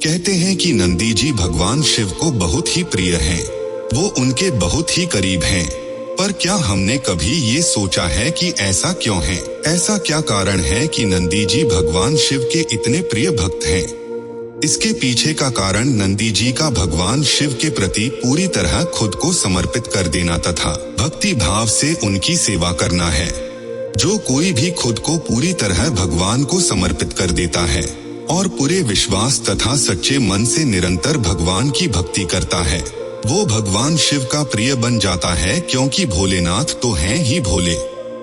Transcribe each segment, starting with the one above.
कहते हैं कि नंदी जी भगवान शिव को बहुत ही प्रिय हैं। वो उनके बहुत ही करीब हैं। पर क्या हमने कभी ये सोचा है कि ऐसा क्यों है? ऐसा क्या कारण है कि नंदी जी भगवान शिव के इतने प्रिय भक्त हैं? इसके पीछे का कारण नंदी जी का भगवान शिव के प्रति पूरी तरह खुद को समर्पित कर देना तथा भक्ति भाव से उनकी सेवा करना है। जो कोई भी खुद को पूरी तरह भगवान को समर्पित कर देता है और पूरे विश्वास तथा सच्चे मन से निरंतर भगवान की भक्ति करता है, वो भगवान शिव का प्रिय बन जाता है, क्योंकि भोलेनाथ तो हैं ही भोले।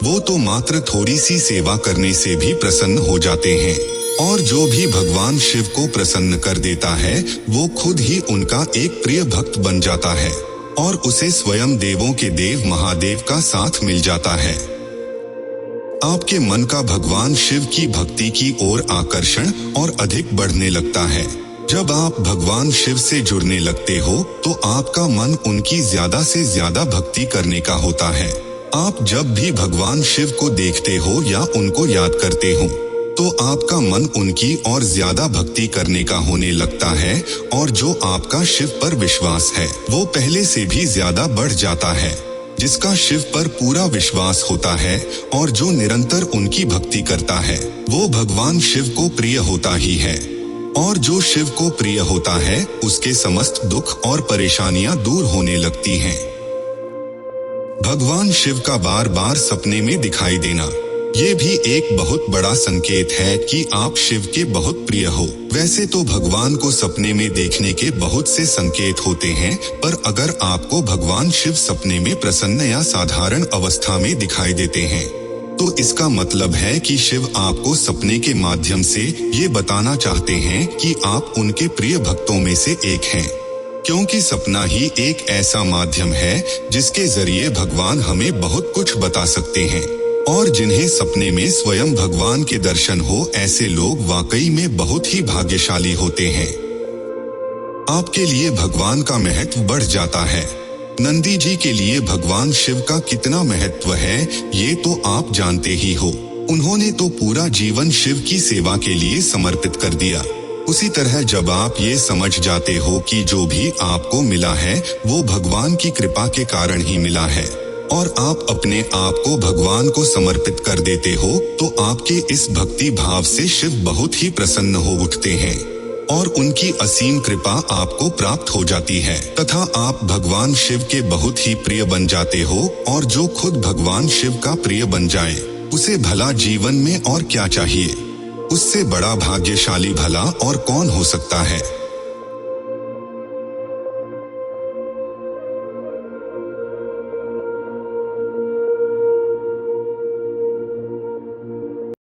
वो तो मात्र थोड़ी सी सेवा करने से भी प्रसन्न हो जाते हैं और जो भी भगवान शिव को प्रसन्न कर देता है वो खुद ही उनका एक प्रिय भक्त बन जाता है और उसे स्वयं देवों के देव महादेव का साथ मिल जाता है। आपके मन का भगवान शिव की भक्ति की ओर आकर्षण और अधिक बढ़ने लगता है। जब आप भगवान शिव से जुड़ने लगते हो तो आपका मन उनकी ज्यादा से ज्यादा भक्ति करने का होता है। आप जब भी भगवान शिव को देखते हो या उनको याद करते हो तो आपका मन उनकी और ज्यादा भक्ति करने का होने लगता है और जो आपका शिव पर विश्वास है वो पहले से भी ज्यादा बढ़ जाता है। जिसका शिव पर पूरा विश्वास होता है और जो निरंतर उनकी भक्ति करता है वो भगवान शिव को प्रिय होता ही है और जो शिव को प्रिय होता है उसके समस्त दुख और परेशानियां दूर होने लगती हैं। भगवान शिव का बार बार सपने में दिखाई देना ये भी एक बहुत बड़ा संकेत है कि आप शिव के बहुत प्रिय हो। वैसे तो भगवान को सपने में देखने के बहुत से संकेत होते हैं, पर अगर आपको भगवान शिव सपने में प्रसन्न या साधारण अवस्था में दिखाई देते हैं तो इसका मतलब है कि शिव आपको सपने के माध्यम से ये बताना चाहते हैं कि आप उनके प्रिय भक्तों में से एक हैं। क्योंकि सपना ही एक ऐसा माध्यम है जिसके जरिए भगवान हमें बहुत कुछ बता सकते हैं और जिन्हें सपने में स्वयं भगवान के दर्शन हो ऐसे लोग वाकई में बहुत ही भाग्यशाली होते हैं। आपके लिए भगवान का महत्व बढ़ जाता है। नंदी जी के लिए भगवान शिव का कितना महत्व है ये तो आप जानते ही हो। उन्होंने तो पूरा जीवन शिव की सेवा के लिए समर्पित कर दिया। उसी तरह जब आप ये समझ जाते हो कि जो भी आपको मिला है वो भगवान की कृपा के कारण ही मिला है और आप अपने आप को भगवान को समर्पित कर देते हो तो आपके इस भक्ति भाव से शिव बहुत ही प्रसन्न हो उठते हैं और उनकी असीम कृपा आपको प्राप्त हो जाती है तथा आप भगवान शिव के बहुत ही प्रिय बन जाते हो। और जो खुद भगवान शिव का प्रिय बन जाए उसे भला जीवन में और क्या चाहिए? उससे बड़ा भाग्यशाली भला और कौन हो सकता है।